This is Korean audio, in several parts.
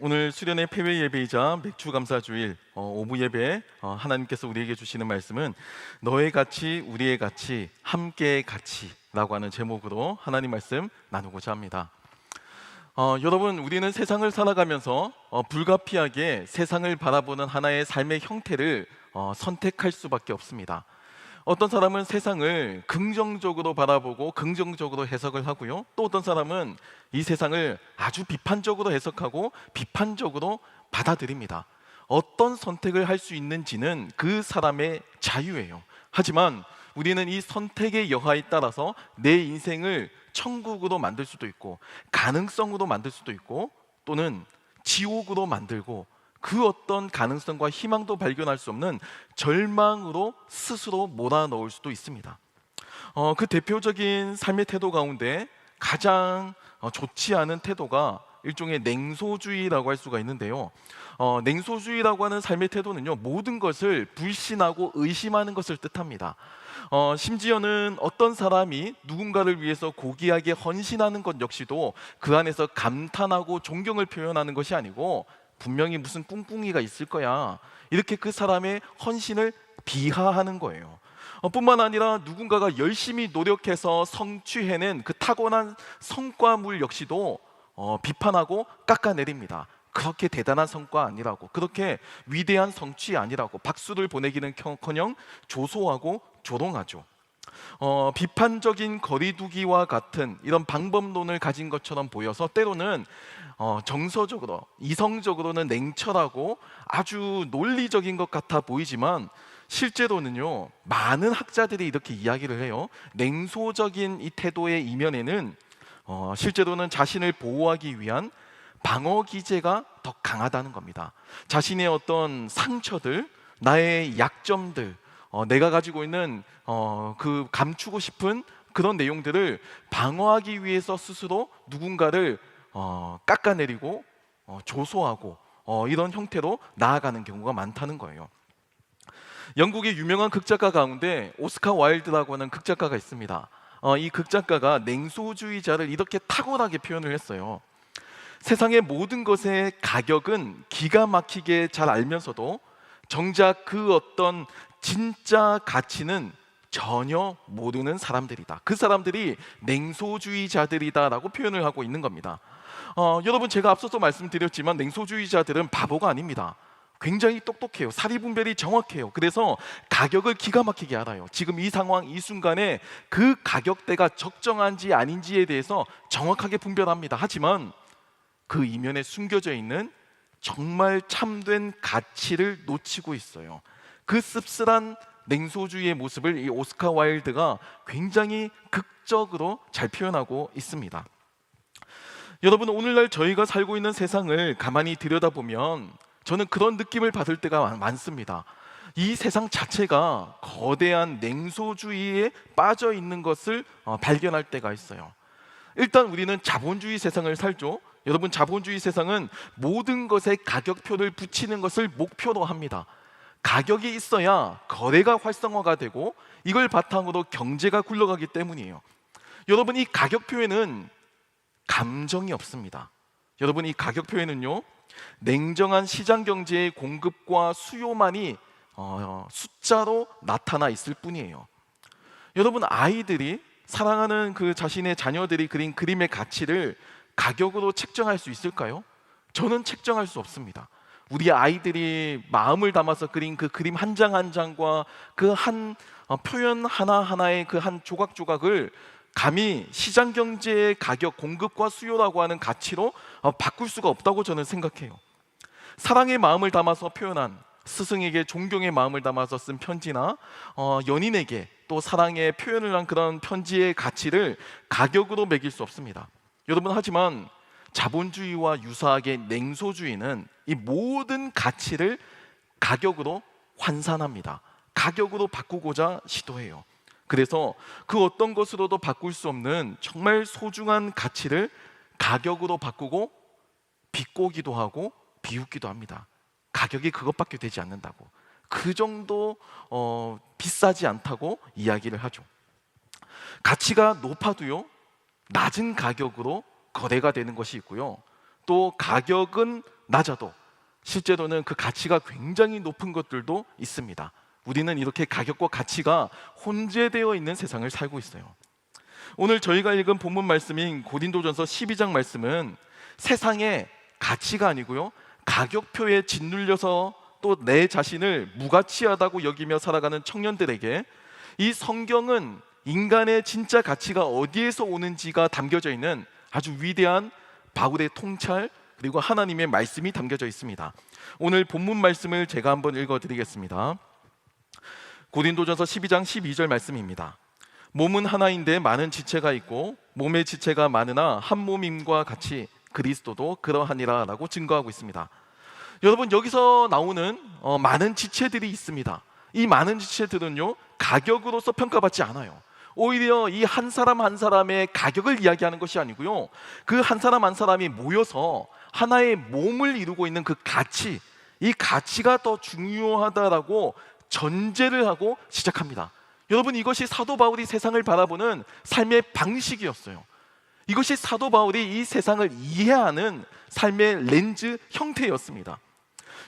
오늘 수련회 폐회 예배이자 맥주 감사 주일 오부 예배 하나님께서 우리에게 주시는 말씀은 너의 가치 우리의 가치 함께의 가치라고 하는 제목으로 하나님 말씀 나누고자 합니다. 여러분, 우리는 세상을 살아가면서 불가피하게 세상을 바라보는 하나의 삶의 형태를 선택할 수밖에 없습니다. 어떤 사람은 세상을 긍정적으로 바라보고 긍정적으로 해석을 하고요, 또 어떤 사람은 이 세상을 아주 비판적으로 해석하고 비판적으로 받아들입니다. 어떤 선택을 할 수 있는지는 그 사람의 자유예요. 하지만 우리는 이 선택의 여하에 따라서 내 인생을 천국으로 만들 수도 있고 가능성으로 만들 수도 있고 또는 지옥으로 만들고 그 어떤 가능성과 희망도 발견할 수 없는 절망으로 스스로 몰아넣을 수도 있습니다. 그 대표적인 삶의 태도 가운데 가장 좋지 않은 태도가 일종의 냉소주의라고 할 수가 있는데요. 냉소주의라고 하는 삶의 태도는요, 모든 것을 불신하고 의심하는 것을 뜻합니다. 심지어는 어떤 사람이 누군가를 위해서 고귀하게 헌신하는 것 역시도 그 안에서 감탄하고 존경을 표현하는 것이 아니고 분명히 무슨 꿍꿍이가 있을 거야, 이렇게 그 사람의 헌신을 비하하는 거예요. 뿐만 아니라 누군가가 열심히 노력해서 성취해낸 그 타고난 성과물 역시도 비판하고 깎아내립니다. 그렇게 대단한 성과 아니라고, 그렇게 위대한 성취 아니라고 박수를 보내기는커녕 조소하고 조롱하죠. 비판적인 거리두기와 같은 이런 방법론을 가진 것처럼 보여서 때로는 정서적으로, 이성적으로는 냉철하고 아주 논리적인 것 같아 보이지만 실제로는요, 많은 학자들이 이렇게 이야기를 해요. 냉소적인 이 태도의 이면에는 실제로는 자신을 보호하기 위한 방어 기제가 더 강하다는 겁니다. 자신의 어떤 상처들, 나의 약점들, 내가 가지고 있는 그 감추고 싶은 그런 내용들을 방어하기 위해서 스스로 누군가를 깎아내리고 조소하고 이런 형태로 나아가는 경우가 많다는 거예요. 영국의 유명한 극작가 가운데 오스카 와일드라고 하는 극작가가 있습니다. 이 극작가가 냉소주의자를 이렇게 탁월하게 표현을 했어요. 세상의 모든 것의 가격은 기가 막히게 잘 알면서도 정작 그 어떤 진짜 가치는 전혀 모르는 사람들이다. 그 사람들이 냉소주의자들이다라고 표현을 하고 있는 겁니다. 여러분, 제가 앞서서 말씀드렸지만 냉소주의자들은 바보가 아닙니다. 굉장히 똑똑해요. 사리분별이 정확해요. 그래서 가격을 기가 막히게 알아요. 지금 이 상황, 이 순간에 그 가격대가 적정한지 아닌지에 대해서 정확하게 분별합니다. 하지만 그 이면에 숨겨져 있는 정말 참된 가치를 놓치고 있어요. 그 씁쓸한 냉소주의의 모습을 이 오스카 와일드가 굉장히 극적으로 잘 표현하고 있습니다. 여러분, 오늘날 저희가 살고 있는 세상을 가만히 들여다보면 저는 그런 느낌을 받을 때가 많습니다. 이 세상 자체가 거대한 냉소주의에 빠져 있는 것을 발견할 때가 있어요. 일단 우리는 자본주의 세상을 살죠. 여러분, 자본주의 세상은 모든 것에 가격표를 붙이는 것을 목표로 합니다. 가격이 있어야 거래가 활성화가 되고 이걸 바탕으로 경제가 굴러가기 때문이에요. 여러분, 이 가격표에는 감정이 없습니다. 여러분, 이 가격표에는요, 냉정한 시장 경제의 공급과 수요만이 숫자로 나타나 있을 뿐이에요. 여러분, 아이들이 사랑하는 그 자신의 자녀들이 그린 그림의 가치를 가격으로 책정할 수 있을까요? 저는 책정할 수 없습니다. 우리 아이들이 마음을 담아서 그린 그 그림 한 장 한 장과 그 한 표현 하나하나의 그 한 조각조각을 감히 시장 경제의 가격, 공급과 수요라고 하는 가치로 바꿀 수가 없다고 저는 생각해요. 사랑의 마음을 담아서 표현한, 스승에게 존경의 마음을 담아서 쓴 편지나 연인에게 또 사랑의 표현을 한 그런 편지의 가치를 가격으로 매길 수 없습니다. 여러분, 하지만 자본주의와 유사하게 냉소주의는 이 모든 가치를 가격으로 환산합니다. 가격으로 바꾸고자 시도해요. 그래서 그 어떤 것으로도 바꿀 수 없는 정말 소중한 가치를 가격으로 바꾸고 비꼬기도 하고 비웃기도 합니다. 가격이 그것밖에 되지 않는다고, 그 정도 비싸지 않다고 이야기를 하죠. 가치가 높아도요, 낮은 가격으로 거래가 되는 것이 있고요, 또 가격은 낮아도 실제로는 그 가치가 굉장히 높은 것들도 있습니다. 우리는 이렇게 가격과 가치가 혼재되어 있는 세상을 살고 있어요. 오늘 저희가 읽은 본문 말씀인 고린도전서 12장 말씀은 세상의 가치가 아니고요, 가격표에 짓눌려서 또 내 자신을 무가치하다고 여기며 살아가는 청년들에게 이 성경은 인간의 진짜 가치가 어디에서 오는지가 담겨져 있는 아주 위대한 바울의 통찰, 그리고 하나님의 말씀이 담겨져 있습니다. 오늘 본문 말씀을 제가 한번 읽어드리겠습니다. 고린도전서 12장 12절 말씀입니다. 몸은 하나인데 많은 지체가 있고 몸의 지체가 많으나 한 몸임과 같이 그리스도도 그러하니라 라고 증거하고 있습니다. 여러분, 여기서 나오는 많은 지체들이 있습니다. 이 많은 지체들은요, 가격으로서 평가받지 않아요. 오히려 이 한 사람 한 사람의 가격을 이야기하는 것이 아니고요, 그 한 사람 한 사람이 모여서 하나의 몸을 이루고 있는 그 가치, 이 가치가 더 중요하다라고 전제를 하고 시작합니다. 여러분, 이것이 사도 바울이 세상을 바라보는 삶의 방식이었어요. 이것이 사도 바울이 이 세상을 이해하는 삶의 렌즈 형태였습니다.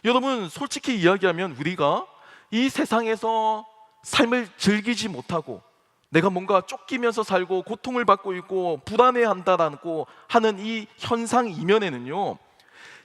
여러분, 솔직히 이야기하면 우리가 이 세상에서 삶을 즐기지 못하고 내가 뭔가 쫓기면서 살고 고통을 받고 있고 불안해한다라고 하는 이 현상 이면에는요,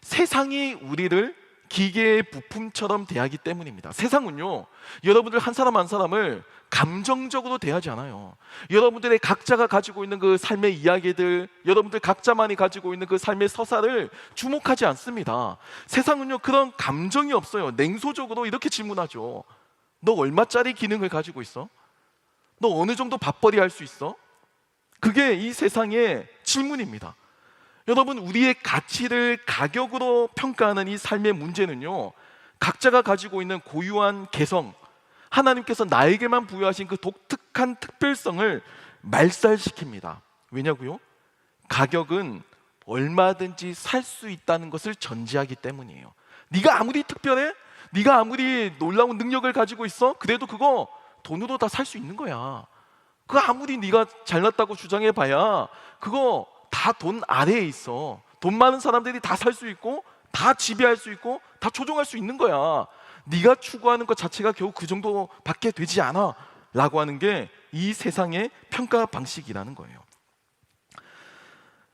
세상이 우리를 기계의 부품처럼 대하기 때문입니다. 세상은요, 여러분들 한 사람 한 사람을 감정적으로 대하지 않아요. 여러분들의 각자가 가지고 있는 그 삶의 이야기들, 여러분들 각자만이 가지고 있는 그 삶의 서사를 주목하지 않습니다. 세상은요, 그런 감정이 없어요. 냉소적으로 이렇게 질문하죠. 너 얼마짜리 기능을 가지고 있어? 너 어느 정도 밥벌이 할 수 있어? 그게 이 세상의 질문입니다. 여러분, 우리의 가치를 가격으로 평가하는 이 삶의 문제는요, 각자가 가지고 있는 고유한 개성, 하나님께서 나에게만 부여하신 그 독특한 특별성을 말살시킵니다. 왜냐고요? 가격은 얼마든지 살 수 있다는 것을 전제하기 때문이에요. 네가 아무리 특별해? 네가 아무리 놀라운 능력을 가지고 있어? 그래도 그거 돈으로 다 살 수 있는 거야. 그거 아무리 네가 잘났다고 주장해봐야 그거 다 돈 아래에 있어. 돈 많은 사람들이 다 살 수 있고 다 지배할 수 있고 다 조종할 수 있는 거야. 네가 추구하는 것 자체가 겨우 그 정도밖에 되지 않아 라고 하는 게 이 세상의 평가 방식이라는 거예요.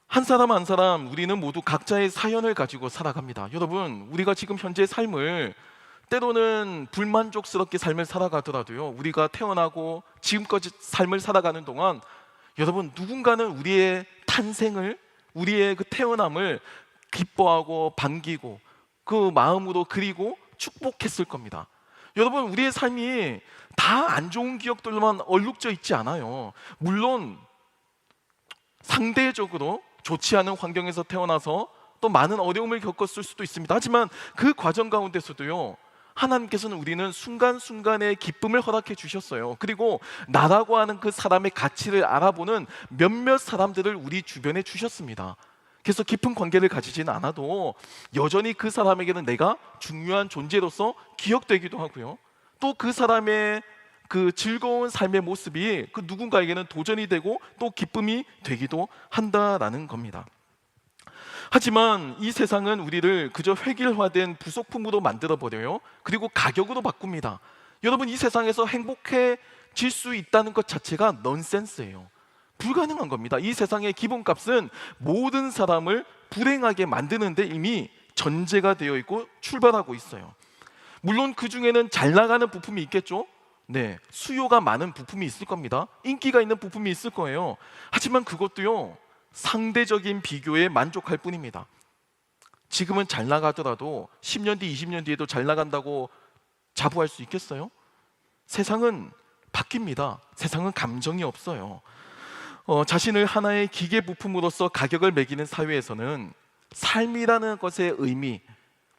한 사람 한 사람 우리는 모두 각자의 사연을 가지고 살아갑니다. 여러분, 우리가 지금 현재 삶을 때로는 불만족스럽게 삶을 살아가더라도요, 우리가 태어나고 지금까지 삶을 살아가는 동안 여러분, 누군가는 우리의 탄생을, 우리의 그 태어남을 기뻐하고 반기고 그 마음으로 그리고 축복했을 겁니다. 여러분, 우리의 삶이 다 안 좋은 기억들로만 얼룩져 있지 않아요. 물론 상대적으로 좋지 않은 환경에서 태어나서 또 많은 어려움을 겪었을 수도 있습니다. 하지만 그 과정 가운데서도요, 하나님께서는 우리는 순간순간의 기쁨을 허락해 주셨어요. 그리고 나라고 하는 그 사람의 가치를 알아보는 몇몇 사람들을 우리 주변에 주셨습니다. 그래서 깊은 관계를 가지지는 않아도 여전히 그 사람에게는 내가 중요한 존재로서 기억되기도 하고요, 또 그 사람의 그 즐거운 삶의 모습이 그 누군가에게는 도전이 되고 또 기쁨이 되기도 한다라는 겁니다. 하지만 이 세상은 우리를 그저 획일화된 부속품으로 만들어버려요. 그리고 가격으로 바꿉니다. 여러분, 이 세상에서 행복해질 수 있다는 것 자체가 넌센스예요. 불가능한 겁니다. 이 세상의 기본값은 모든 사람을 불행하게 만드는 데 이미 전제가 되어 있고 출발하고 있어요. 물론 그 중에는 잘 나가는 부품이 있겠죠. 네, 수요가 많은 부품이 있을 겁니다. 인기가 있는 부품이 있을 거예요. 하지만 그것도요, 상대적인 비교에 만족할 뿐입니다. 지금은 잘 나가더라도 10년 뒤, 20년 뒤에도 잘 나간다고 자부할 수 있겠어요? 세상은 바뀝니다. 세상은 감정이 없어요. 자신을 하나의 기계 부품으로서 가격을 매기는 사회에서는 삶이라는 것의 의미,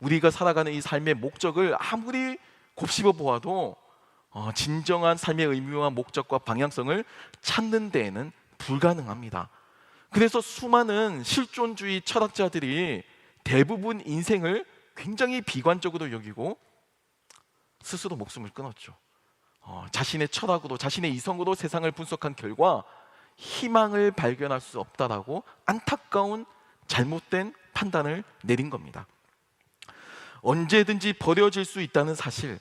우리가 살아가는 이 삶의 목적을 아무리 곱씹어 보아도 진정한 삶의 의미와 목적과 방향성을 찾는 데에는 불가능합니다. 그래서 수많은 실존주의 철학자들이 대부분 인생을 굉장히 비관적으로 여기고 스스로 목숨을 끊었죠. 자신의 철학으로, 자신의 이성으로 세상을 분석한 결과 희망을 발견할 수 없다라고 안타까운 잘못된 판단을 내린 겁니다. 언제든지 버려질 수 있다는 사실,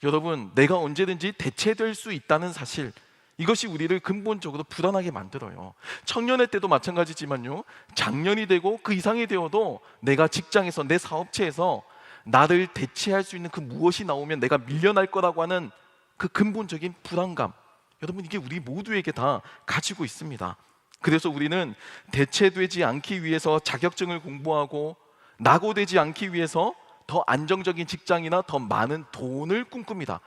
여러분, 내가 언제든지 대체될 수 있다는 사실, 이것이 우리를 근본적으로 불안하게 만들어요. 청년의 때도 마찬가지지만요, 장년이 되고 그 이상이 되어도 내가 직장에서, 내 사업체에서 나를 대체할 수 있는 그 무엇이 나오면 내가 밀려날 거라고 하는 그 근본적인 불안감, 여러분, 이게 우리 모두에게 다 가지고 있습니다. 그래서 우리는 대체되지 않기 위해서 자격증을 공부하고, 낙오되지 않기 위해서 더 안정적인 직장이나 더 많은 돈을 꿈꿉니다.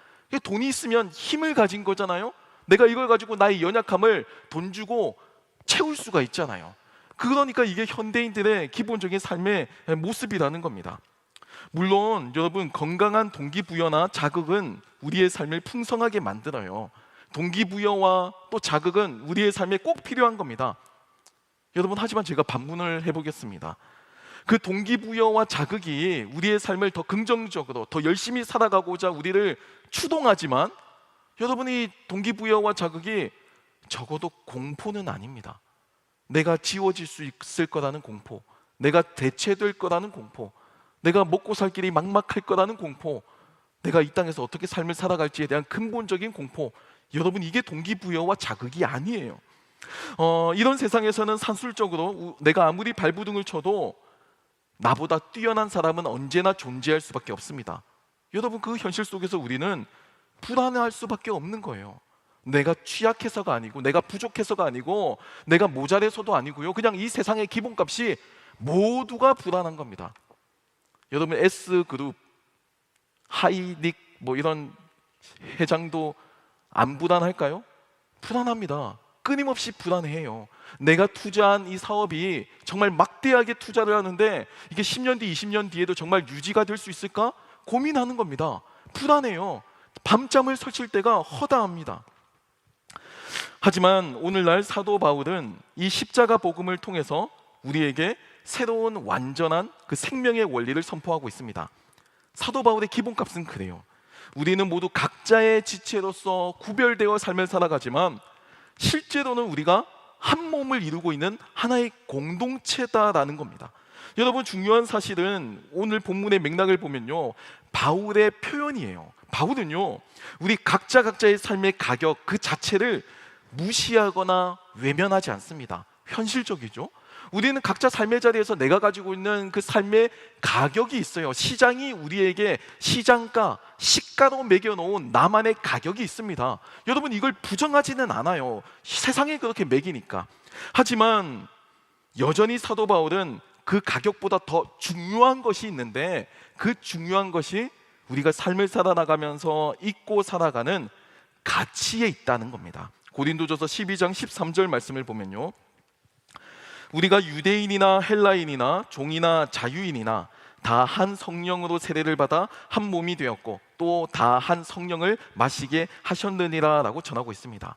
돈이 있으면 힘을 가진 거잖아요. 내가 이걸 가지고 나의 연약함을 돈 주고 채울 수가 있잖아요. 그러니까 이게 현대인들의 기본적인 삶의 모습이라는 겁니다. 물론 여러분, 건강한 동기부여나 자극은 우리의 삶을 풍성하게 만들어요. 동기부여와 또 자극은 우리의 삶에 꼭 필요한 겁니다. 여러분, 하지만 제가 반문을 해보겠습니다. 그 동기부여와 자극이 우리의 삶을 더 긍정적으로, 더 열심히 살아가고자 우리를 추동하지만, 여러분이 동기부여와 자극이 적어도 공포는 아닙니다. 내가 지워질 수 있을 거라는 공포, 내가 대체될 거라는 공포, 내가 먹고 살 길이 막막할 거라는 공포, 내가 이 땅에서 어떻게 삶을 살아갈지에 대한 근본적인 공포, 여러분, 이게 동기부여와 자극이 아니에요. 이런 세상에서는 산술적으로 내가 아무리 발부둥을 쳐도 나보다 뛰어난 사람은 언제나 존재할 수밖에 없습니다. 여러분, 그 현실 속에서 우리는 불안해할 수밖에 없는 거예요. 내가 취약해서가 아니고, 내가 부족해서가 아니고, 내가 모자라서도 아니고요, 그냥 이 세상의 기본값이 모두가 불안한 겁니다. 여러분, S그룹, 하이닉 이런 회장도 안 불안할까요? 불안합니다. 끊임없이 불안해해요. 내가 투자한 이 사업이 정말 막대하게 투자를 하는데 이게 10년 뒤, 20년 뒤에도 정말 유지가 될 수 있을까? 고민하는 겁니다. 불안해요. 밤잠을 설칠 때가 허다합니다. 하지만 오늘날 사도 바울은 이 십자가 복음을 통해서 우리에게 새로운 완전한 그 생명의 원리를 선포하고 있습니다. 사도 바울의 기본값은 그래요. 우리는 모두 각자의 지체로서 구별되어 삶을 살아가지만 실제로는 우리가 한 몸을 이루고 있는 하나의 공동체다라는 겁니다. 여러분, 중요한 사실은 오늘 본문의 맥락을 보면요, 바울의 표현이에요. 바울은요, 우리 각자의 삶의 가격 그 자체를 무시하거나 외면하지 않습니다. 현실적이죠. 우리는 각자 삶의 자리에서 내가 가지고 있는 그 삶의 가격이 있어요. 시장이 우리에게 시장가, 시가로 매겨놓은 나만의 가격이 있습니다. 여러분, 이걸 부정하지는 않아요. 세상이 그렇게 매기니까. 하지만 여전히 사도 바울은 그 가격보다 더 중요한 것이 있는데, 그 중요한 것이 우리가 삶을 살아나가면서 잊고 살아가는 가치에 있다는 겁니다. 고린도전서 12장 13절 말씀을 보면요, 우리가 유대인이나 헬라인이나 종이나 자유인이나 다 한 성령으로 세례를 받아 한 몸이 되었고 또 다 한 성령을 마시게 하셨느니라 라고 전하고 있습니다.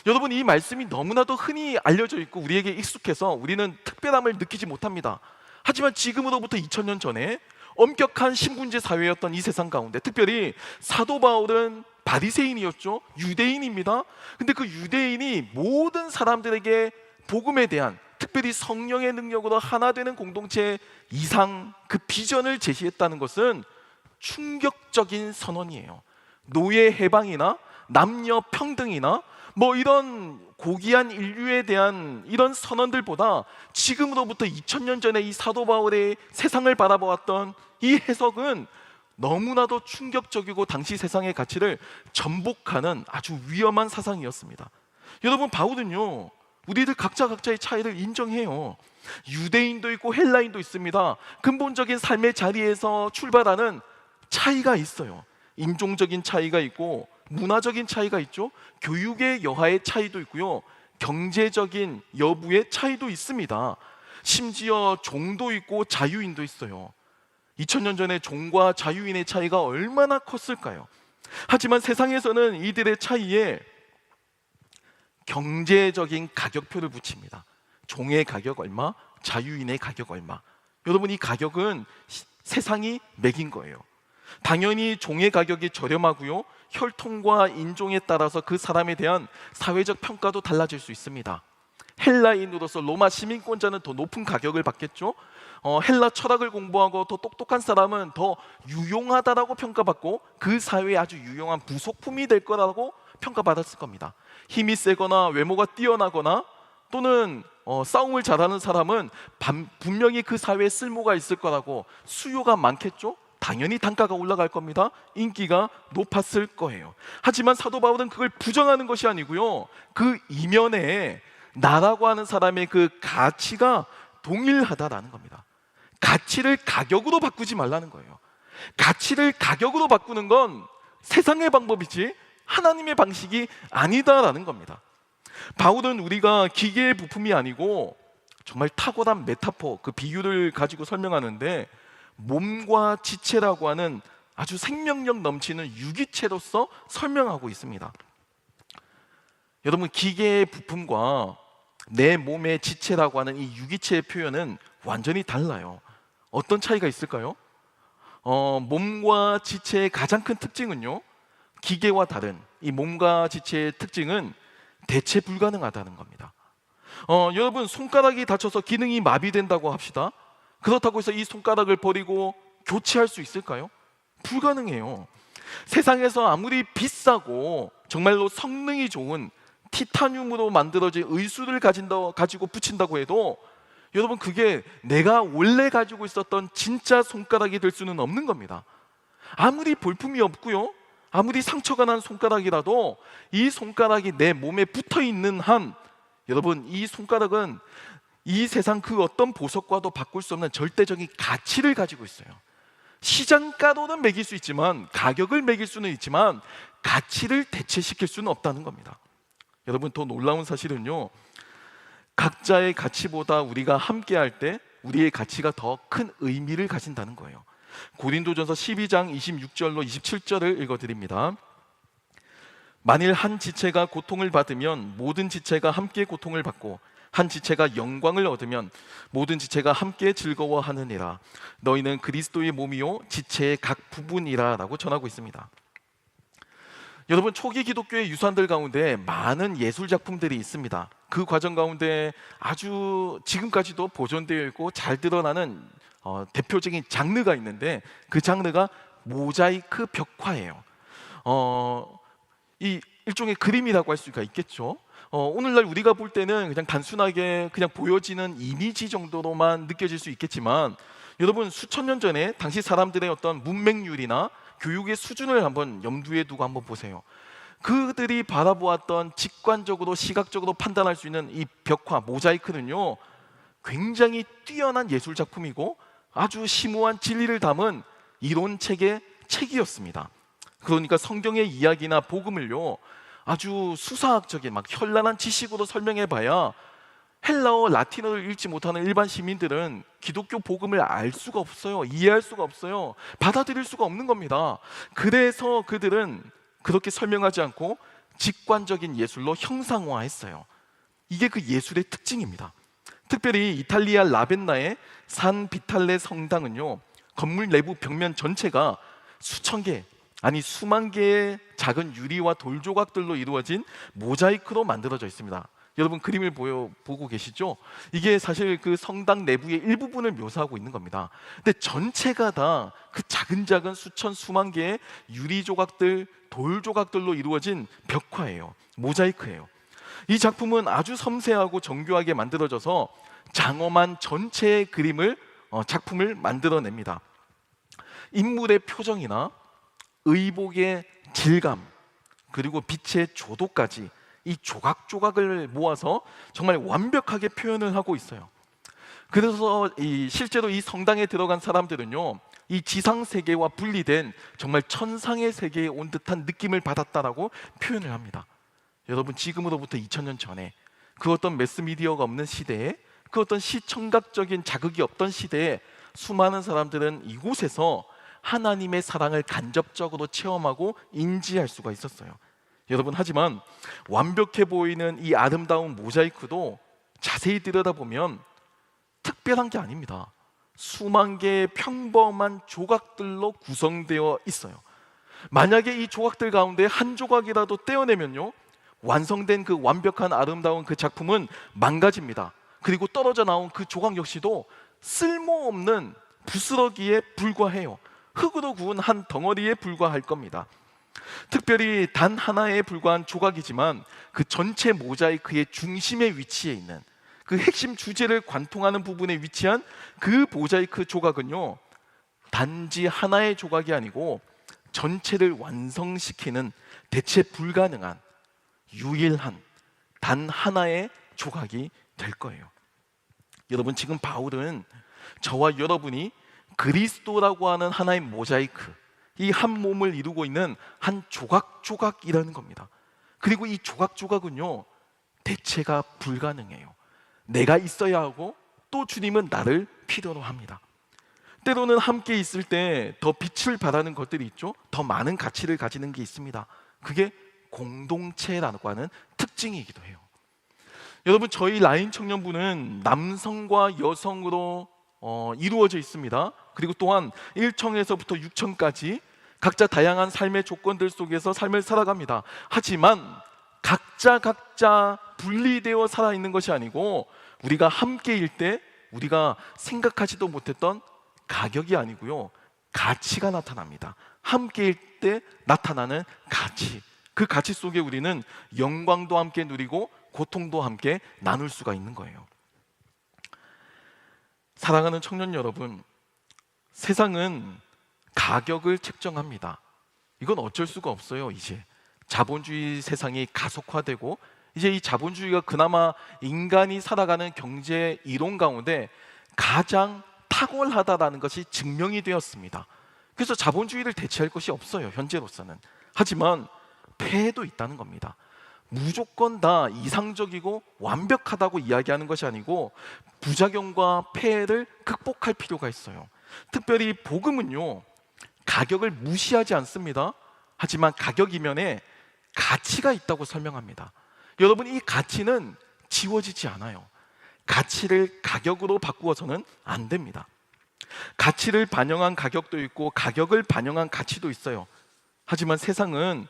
여러분, 이 말씀이 너무나도 흔히 알려져 있고 우리에게 익숙해서 우리는 특별함을 느끼지 못합니다. 하지만 지금으로부터 2000년 전에 엄격한 신분제 사회였던 이 세상 가운데, 특별히 사도 바울은 바리새인이었죠. 유대인입니다. 근데 그 유대인이 모든 사람들에게 복음에 대한, 특별히 성령의 능력으로 하나 되는 공동체 이상 그 비전을 제시했다는 것은 충격적인 선언이에요. 노예 해방이나 남녀 평등이나 이런 고귀한 인류에 대한 이런 선언들보다 지금으로부터 2000년 전에 이 사도 바울의 세상을 바라보았던 이 해석은 너무나도 충격적이고 당시 세상의 가치를 전복하는 아주 위험한 사상이었습니다. 여러분, 바울은요, 우리들 각자의 차이를 인정해요. 유대인도 있고 헬라인도 있습니다. 근본적인 삶의 자리에서 출발하는 차이가 있어요. 인종적인 차이가 있고 문화적인 차이가 있죠. 교육의 여하의 차이도 있고요, 경제적인 여부의 차이도 있습니다. 심지어 종도 있고 자유인도 있어요. 2000년 전에 종과 자유인의 차이가 얼마나 컸을까요? 하지만 세상에서는 이들의 차이에 경제적인 가격표를 붙입니다. 종의 가격 얼마, 자유인의 가격 얼마. 여러분, 이 가격은 세상이 매긴 거예요. 당연히 종의 가격이 저렴하고요, 혈통과 인종에 따라서 그 사람에 대한 사회적 평가도 달라질 수 있습니다. 헬라인으로서 로마 시민권자는 더 높은 가격을 받겠죠. 헬라 철학을 공부하고 더 똑똑한 사람은 더 유용하다라고 평가받고 그 사회에 아주 유용한 부속품이 될 거라고 평가받았을 겁니다. 힘이 세거나 외모가 뛰어나거나 또는 싸움을 잘하는 사람은 분명히 그 사회에 쓸모가 있을 거라고 수요가 많겠죠? 당연히 단가가 올라갈 겁니다. 인기가 높았을 거예요. 하지만 사도 바울은 그걸 부정하는 것이 아니고요, 그 이면에 나라고 하는 사람의 그 가치가 동일하다라는 겁니다. 가치를 가격으로 바꾸지 말라는 거예요. 가치를 가격으로 바꾸는 건 세상의 방법이지 하나님의 방식이 아니다라는 겁니다. 바울은 우리가 기계의 부품이 아니고 정말 탁월한 메타포, 그 비유를 가지고 설명하는데, 몸과 지체라고 하는 아주 생명력 넘치는 유기체로서 설명하고 있습니다. 여러분, 기계의 부품과 내 몸의 지체라고 하는 이 유기체의 표현은 완전히 달라요. 어떤 차이가 있을까요? 몸과 지체의 가장 큰 특징은요, 기계와 다른 이 몸과 지체의 특징은 대체 불가능하다는 겁니다. 여러분, 손가락이 다쳐서 기능이 마비된다고 합시다. 그렇다고 해서 이 손가락을 버리고 교체할 수 있을까요? 불가능해요. 세상에서 아무리 비싸고 정말로 성능이 좋은 티타늄으로 만들어진 의수를 가지고 붙인다고 해도 여러분, 그게 내가 원래 가지고 있었던 진짜 손가락이 될 수는 없는 겁니다. 아무리 볼품이 없고요, 아무리 상처가 난 손가락이라도 이 손가락이 내 몸에 붙어 있는 한, 여러분, 이 손가락은 이 세상 그 어떤 보석과도 바꿀 수 없는 절대적인 가치를 가지고 있어요. 시장가로는 매길 수 있지만, 가격을 매길 수는 있지만 가치를 대체시킬 수는 없다는 겁니다. 여러분, 더 놀라운 사실은요, 각자의 가치보다 우리가 함께할 때 우리의 가치가 더 큰 의미를 가진다는 거예요. 고린도전서 12장 26절로 27절을 읽어드립니다. 만일 한 지체가 고통을 받으면 모든 지체가 함께 고통을 받고, 한 지체가 영광을 얻으면 모든 지체가 함께 즐거워하느니라. 너희는 그리스도의 몸이요 지체의 각 부분이라 라고 전하고 있습니다. 여러분, 초기 기독교의 유산들 가운데 많은 예술 작품들이 있습니다. 그 과정 가운데 아주 지금까지도 보존되어 있고 잘 드러나는 대표적인 장르가 있는데, 그 장르가 모자이크 벽화예요. 이 일종의 그림이라고 할 수가 있겠죠. 오늘날 우리가 볼 때는 그냥 단순하게 그냥 보여지는 이미지 정도로만 느껴질 수 있겠지만, 여러분, 수천 년 전에 당시 사람들의 어떤 문맹률이나 교육의 수준을 한번 염두에 두고 한번 보세요. 그들이 바라보았던 직관적으로 시각적으로 판단할 수 있는 이 벽화, 모자이크는요, 굉장히 뛰어난 예술 작품이고 아주 심오한 진리를 담은 이론책의 책이었습니다. 그러니까 성경의 이야기나 복음을요, 아주 수사학적인 막 현란한 지식으로 설명해봐야 헬라어, 라틴어를 읽지 못하는 일반 시민들은 기독교 복음을 알 수가 없어요. 이해할 수가 없어요. 받아들일 수가 없는 겁니다. 그래서 그들은 그렇게 설명하지 않고 직관적인 예술로 형상화했어요. 이게 그 예술의 특징입니다. 특별히 이탈리아 라벤나의 산 비탈레 성당은요, 건물 내부 벽면 전체가 수천 개, 아니 수만 개의 작은 유리와 돌 조각들로 이루어진 모자이크로 만들어져 있습니다. 여러분, 그림을 보고 계시죠? 이게 사실 그 성당 내부의 일부분을 묘사하고 있는 겁니다. 근데 전체가 다 그 작은 수천 수만 개의 유리 조각들, 돌 조각들로 이루어진 벽화예요. 모자이크예요. 이 작품은 아주 섬세하고 정교하게 만들어져서 장엄한 전체의 작품을 만들어냅니다. 인물의 표정이나 의복의 질감, 그리고 빛의 조도까지 이 조각조각을 모아서 정말 완벽하게 표현을 하고 있어요. 그래서 실제로 이 성당에 들어간 사람들은요, 이 지상 세계와 분리된 정말 천상의 세계에 온 듯한 느낌을 받았다라고 표현을 합니다. 여러분, 지금으로부터 2000년 전에 그 어떤 매스미디어가 없는 시대에, 그 어떤 시청각적인 자극이 없던 시대에 수많은 사람들은 이곳에서 하나님의 사랑을 간접적으로 체험하고 인지할 수가 있었어요. 여러분, 하지만 완벽해 보이는 이 아름다운 모자이크도 자세히 들여다보면 특별한 게 아닙니다. 수만 개의 평범한 조각들로 구성되어 있어요. 만약에 이 조각들 가운데 한 조각이라도 떼어내면요, 완성된 그 완벽한 아름다운 그 작품은 망가집니다. 그리고 떨어져 나온 그 조각 역시도 쓸모없는 부스러기에 불과해요. 흙으로 구운 한 덩어리에 불과할 겁니다. 특별히 단 하나에 불과한 조각이지만 그 전체 모자이크의 중심에 위치해 있는 그 핵심 주제를 관통하는 부분에 위치한 그 모자이크 조각은요, 단지 하나의 조각이 아니고 전체를 완성시키는 대체 불가능한 유일한 단 하나의 조각이 될 거예요. 여러분, 지금 바울은 저와 여러분이 그리스도라고 하는 하나의 모자이크, 이 한 몸을 이루고 있는 한 조각조각이라는 겁니다. 그리고 이 조각조각은요, 대체가 불가능해요. 내가 있어야 하고 또 주님은 나를 필요로 합니다. 때로는 함께 있을 때 더 빛을 발하는 것들이 있죠. 더 많은 가치를 가지는 게 있습니다. 그게 공동체라고 하는 특징이기도 해요. 여러분, 저희 라인 청년부는 남성과 여성으로 이루어져 있습니다. 그리고 또한 1청에서부터 6청까지 각자 다양한 삶의 조건들 속에서 삶을 살아갑니다. 하지만 각자 분리되어 살아있는 것이 아니고 우리가 함께일 때 우리가 생각하지도 못했던 가격이 아니고요, 가치가 나타납니다. 함께일 때 나타나는 가치, 그 가치 속에 우리는 영광도 함께 누리고 고통도 함께 나눌 수가 있는 거예요. 사랑하는 청년 여러분, 세상은 가격을 책정합니다. 이건 어쩔 수가 없어요. 이제 자본주의 세상이 가속화되고 이제 이 자본주의가 그나마 인간이 살아가는 경제 이론 가운데 가장 탁월하다라는 것이 증명이 되었습니다. 그래서 자본주의를 대체할 것이 없어요, 현재로서는. 하지만 폐해도 있다는 겁니다. 무조건 다 이상적이고 완벽하다고 이야기하는 것이 아니고 부작용과 폐해를 극복할 필요가 있어요. 특별히 복음은요, 가격을 무시하지 않습니다. 하지만 가격 이면에 가치가 있다고 설명합니다. 여러분, 이 가치는 지워지지 않아요. 가치를 가격으로 바꾸어서는 안 됩니다. 가치를 반영한 가격도 있고 가격을 반영한 가치도 있어요. 하지만 세상은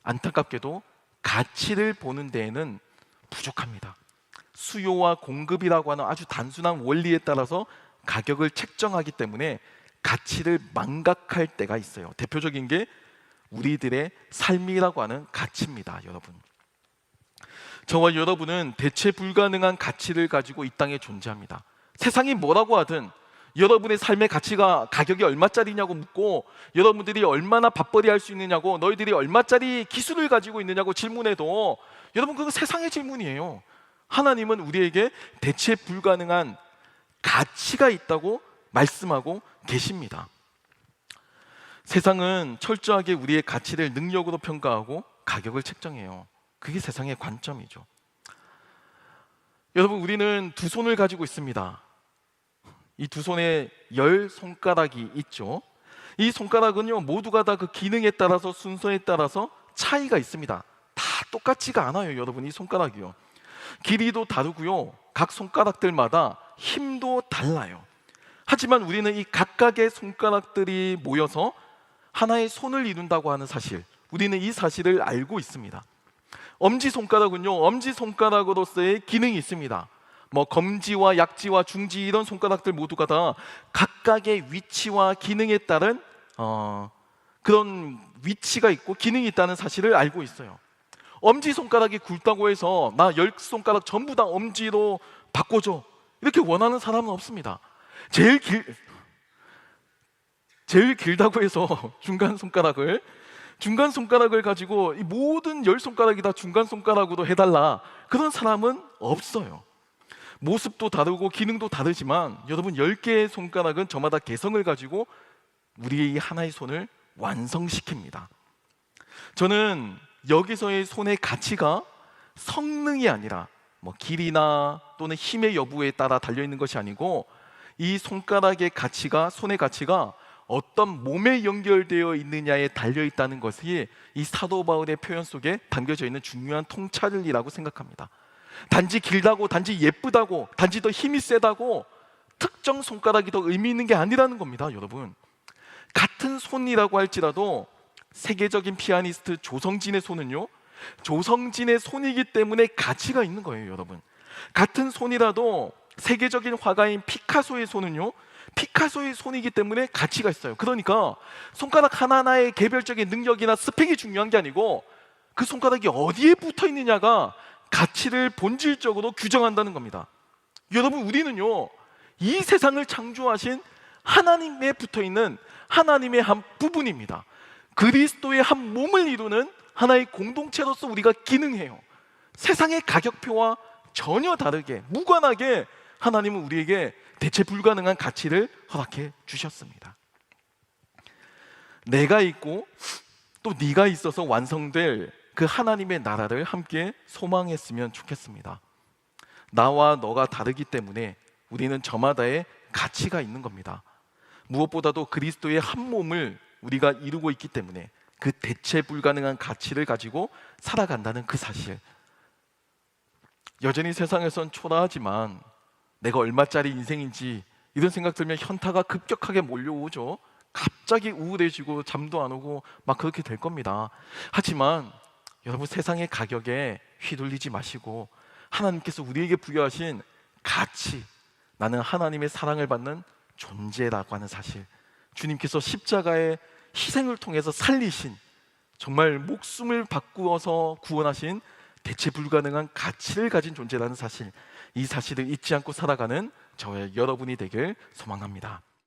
안타깝게도 가치를 보는 데에는 부족합니다. 수요와 공급이라고 하는 아주 단순한 원리에 따라서 가격을 책정하기 때문에 가치를 망각할 때가 있어요. 대표적인 게 우리들의 삶이라고 하는 가치입니다. 여러분, 저와 여러분은 대체 불가능한 가치를 가지고 이 땅에 존재합니다. 세상이 뭐라고 하든 여러분의 삶의 가치가 가격이 얼마짜리냐고 묻고 여러분들이 얼마나 밥벌이 할 수 있느냐고, 너희들이 얼마짜리 기술을 가지고 있느냐고 질문해도 여러분, 그거 세상의 질문이에요. 하나님은 우리에게 대체 불가능한 가치가 있다고 말씀하고 계십니다. 세상은 철저하게 우리의 가치를 능력으로 평가하고 가격을 책정해요. 그게 세상의 관점이죠. 여러분, 우리는 두 손을 가지고 있습니다. 이 두 손에 10손가락이 있죠. 이 손가락은요, 모두가 다 그 기능에 따라서 순서에 따라서 차이가 있습니다. 다 똑같지가 않아요. 여러분, 이 손가락이요, 길이도 다르고요, 각 손가락들마다 힘도 달라요. 하지만 우리는 이 각각의 손가락들이 모여서 하나의 손을 이룬다고 하는 사실, 우리는 이 사실을 알고 있습니다. 엄지손가락은요, 엄지손가락으로서의 기능이 있습니다. 뭐 검지와 약지와 중지, 이런 손가락들 모두가 다 각각의 위치와 기능에 따른 그런 위치가 있고 기능이 있다는 사실을 알고 있어요. 엄지손가락이 굵다고 해서 나 10손가락 전부 다 엄지로 바꿔줘, 이렇게 원하는 사람은 없습니다. 제일 길다고 해서 중간 손가락을 가지고 이 모든 10손가락이 다 중간 손가락으로 해달라, 그런 사람은 없어요. 모습도 다르고 기능도 다르지만 여러분, 10개의 손가락은 저마다 개성을 가지고 우리의 이 하나의 손을 완성시킵니다. 저는 여기서의 손의 가치가 성능이 아니라 뭐 길이나 또는 힘의 여부에 따라 달려있는 것이 아니고 이 손가락의 가치가, 손의 가치가 어떤 몸에 연결되어 있느냐에 달려있다는 것이 이 사도 바울의 표현 속에 담겨져 있는 중요한 통찰이라고 생각합니다. 단지 길다고, 단지 예쁘다고, 단지 더 힘이 세다고 특정 손가락이 더 의미 있는 게 아니라는 겁니다. 여러분, 같은 손이라고 할지라도 세계적인 피아니스트 조성진의 손은요, 조성진의 손이기 때문에 가치가 있는 거예요. 여러분, 같은 손이라도 세계적인 화가인 피카소의 손은요, 피카소의 손이기 때문에 가치가 있어요. 그러니까 손가락 하나하나의 개별적인 능력이나 스펙이 중요한 게 아니고 그 손가락이 어디에 붙어 있느냐가 가치를 본질적으로 규정한다는 겁니다. 여러분, 우리는요, 이 세상을 창조하신 하나님에 붙어 있는 하나님의 한 부분입니다. 그리스도의 한 몸을 이루는 하나의 공동체로서 우리가 기능해요. 세상의 가격표와 전혀 다르게, 무관하게 하나님은 우리에게 대체 불가능한 가치를 허락해 주셨습니다. 내가 있고 또 네가 있어서 완성될 그 하나님의 나라를 함께 소망했으면 좋겠습니다. 나와 너가 다르기 때문에 우리는 저마다의 가치가 있는 겁니다. 무엇보다도 그리스도의 한 몸을 우리가 이루고 있기 때문에 그 대체 불가능한 가치를 가지고 살아간다는 그 사실, 여전히 세상에선 초라하지만 내가 얼마짜리 인생인지 이런 생각 들면 현타가 급격하게 몰려오죠. 갑자기 우울해지고 잠도 안 오고 막 그렇게 될 겁니다. 하지만 여러분, 세상의 가격에 휘둘리지 마시고 하나님께서 우리에게 부여하신 가치, 나는 하나님의 사랑을 받는 존재라고 하는 사실, 주님께서 십자가의 희생을 통해서 살리신, 정말 목숨을 바꾸어서 구원하신 대체 불가능한 가치를 가진 존재라는 사실, 이 사실을 잊지 않고 살아가는 저의 여러분이 되길 소망합니다.